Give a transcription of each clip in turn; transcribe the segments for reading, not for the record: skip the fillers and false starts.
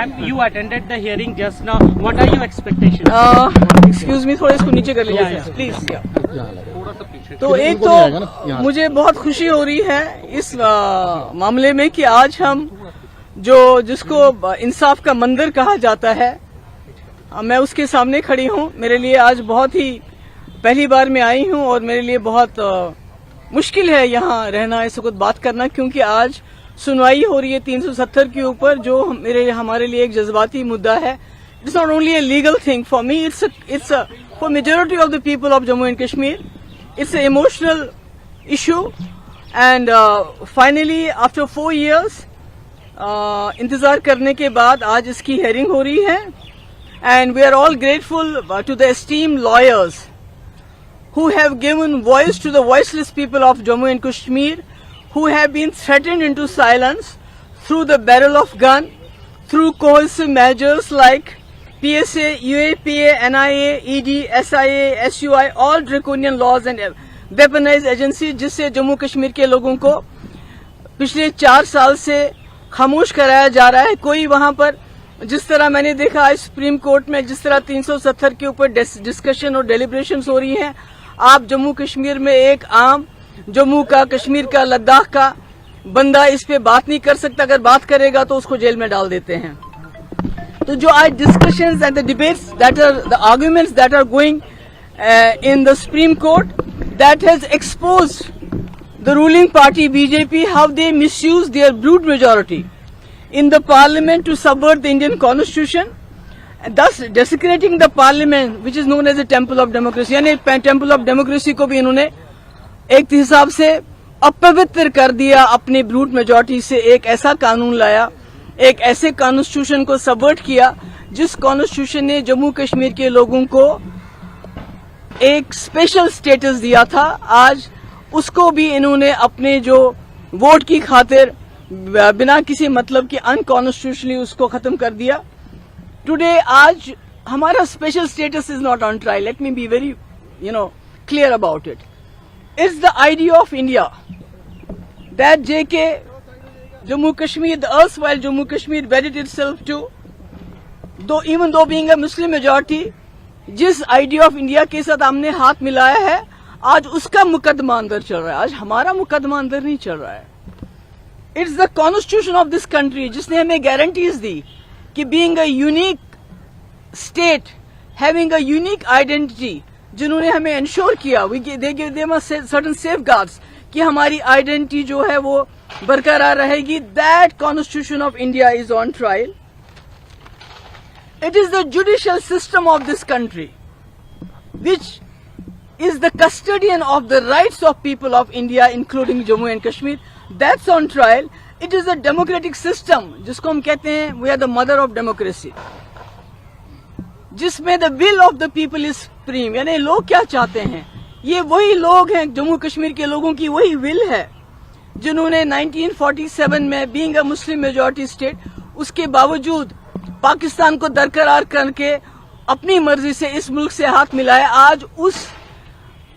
You attended the hearing just now. What are your expectations? Excuse me, थोड़ा इसको नीचे कर लीजिए प्लीज। तो एक तो मुझे बहुत खुशी हो रही है इस मामले में कि आज हम जिसको इंसाफ का मंदिर कहा जाता है, मैं उसके सामने खड़ी हूँ। मेरे लिए आज बहुत ही पहली बार मैं आई हूँ और मेरे लिए बहुत मुश्किल है यहाँ रहना, इस वक्त बात करना, क्योंकि आज सुनवाई हो रही है 370 के ऊपर, जो हमारे लिए एक जज्बाती मुद्दा है। It's not only a legal thing for me, it's for majority of the people of Jammu and Kashmir, it's a emotional issue. And finally after 4 years इंतजार करने के बाद आज इसकी हेयरिंग हो रही है। And we are all grateful to the esteemed lawyers who have given voice to the voiceless people of Jammu and Kashmir, who have been threatened into silence through the barrel of gun, through coercive measures like PSA, UAPA, NIA, ED, SIA, SUI, all draconian laws and weaponized agencies, जिससे जम्मू कश्मीर के लोगों को पिछले 4 साल से खामोश कराया जा रहा है। कोई वहां पर, जिस तरह मैंने देखा आज सुप्रीम कोर्ट में, जिस तरह 370 के ऊपर डिस्कशन और डेलिब्रेशंस हो रही हैं, आप जम्मू कश्मीर में एक आम जम्मू का, कश्मीर का, लद्दाख का बंदा इस पे बात नहीं कर सकता। अगर बात करेगा तो उसको जेल में डाल देते हैं। तो जो आज discussions and the debates that are the arguments that are going in the supreme court, that has exposed the ruling party BJP how they misuse their brute majority in the parliament to subvert the Indian constitution, and thus desecrating the parliament, which is known as the temple of democracy। यानी temple of democracy को भी इन्होंने एक हिसाब से अपवित्र कर दिया। अपने ब्रूट मेजॉरिटी से एक ऐसा कानून लाया, एक ऐसे कॉन्स्टिट्यूशन को सबवर्ट किया, जिस कॉन्स्टिट्यूशन ने जम्मू कश्मीर के लोगों को एक स्पेशल स्टेटस दिया था। आज उसको भी इन्होंने अपने जो वोट की खातिर बिना किसी मतलब के अनकॉन्स्टिट्यूशनली उसको खत्म कर दिया। टुडे आज हमारा special status is not on trial. Let me be very clear about it. It's the idea of India that JK Jammu Kashmir, the erstwhile Jammu Kashmir wedded itself to, though even though being a Muslim majority, जिस idea of India के साथ हमने हाथ मिलाया है, आज उसका मुकदमा अंदर चल रहा है। आज हमारा मुकदमा अंदर नहीं चल रहा है। It's the constitution of this country जिसने हमें गारंटीज दी कि being a unique state, having a unique identity, जिन्होंने हमें इंश्योर किया, they give them certain safeguards कि हमारी आइडेंटिटी जो है वो बरकरार रहेगी। That constitution of India is on trial. It is the judicial system of this country which is the custodian of the rights of people of India, including Jammu and Kashmir. That's on trial. It is a democratic system, जिसको हम कहते हैं we are the mother of democracy, जिसमें the will of the people is supreme। यानी लोग क्या चाहते हैं, ये वही लोग हैं, जम्मू कश्मीर के लोगों की वही will है, जिन्होंने 1947 में being a Muslim majority state, उसके बावजूद पाकिस्तान को दरकरार करके अपनी मर्जी से इस मुल्क से हाथ मिलाया। आज उस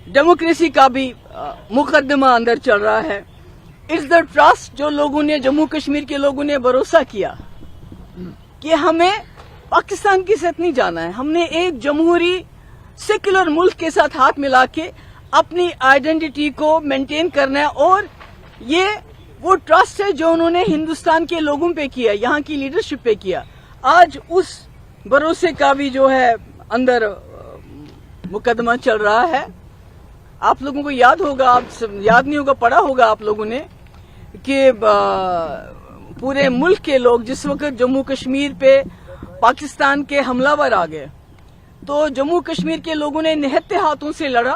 डेमोक्रेसी का भी मुकदमा अंदर चल रहा है। इट्स द ट्रस्ट जो लोगों ने, जम्मू कश्मीर के लोगों ने भरोसा किया कि हमें पाकिस्तान के साथ नहीं जाना है, हमने एक जमहूरी सेक्युलर मुल्क के साथ हाथ मिला के अपनी आइडेंटिटी को मेंटेन करना है। और ये वो ट्रस्ट है जो उन्होंने हिंदुस्तान के लोगों पे किया, यहाँ की लीडरशिप पे किया। आज उस भरोसे का भी जो है अंदर मुकदमा चल रहा है। आप लोगों को याद होगा, आप याद नहीं होगा, पढ़ा होगा आप लोगों ने कि पूरे मुल्क के लोग जिस वक्त जम्मू कश्मीर पे पाकिस्तान के हमलावर आ गए, तो जम्मू कश्मीर के लोगों ने निहत्ते हाथों से लड़ा।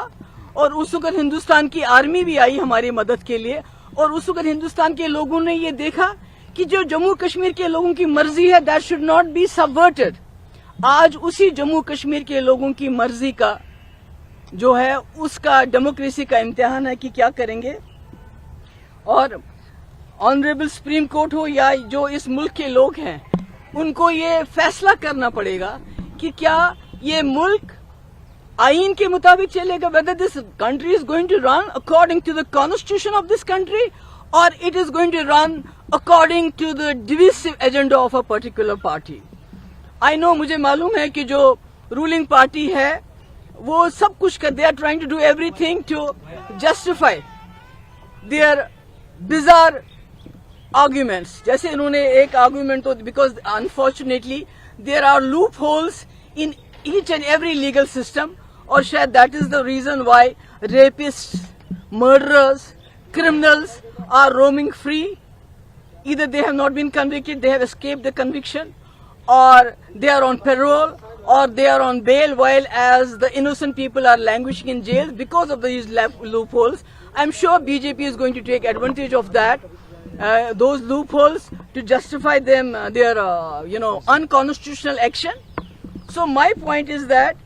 और उस वक्त हिंदुस्तान की आर्मी भी आई हमारी मदद के लिए। और उस वक्त हिंदुस्तान के लोगों ने ये देखा कि जो जम्मू कश्मीर के लोगों की मर्जी है, that should not be subverted. आज उसी जम्मू कश्मीर के लोगों की मर्जी का जो है, उसका डेमोक्रेसी का इम्तिहान है कि क्या करेंगे। और ऑनरेबल सुप्रीम कोर्ट हो या जो इस मुल्क के लोग हैं, उनको ये फैसला करना पड़ेगा कि क्या ये मुल्क आईन के मुताबिक चलेगा, whether this country is going to run according to the constitution of this country और it is going to run according to the divisive agenda of a particular party. I know, मुझे मालूम है कि जो ruling party है वो सब कुछ कर, they are trying to do everything to justify their bizarre arguments. जैसे इन्होंने एक argument तो, because unfortunately there are loopholes in each and every legal system, और शायद that is the reason why rapists, murderers, criminals are roaming free. Either they have not been convicted, they have escaped the conviction, or they are on parole, or they are on bail, while as the innocent people are languishing in jails because of these loopholes. I'm sure BJP is going to take advantage of that, those loopholes, to justify them their unconstitutional action. So my point is that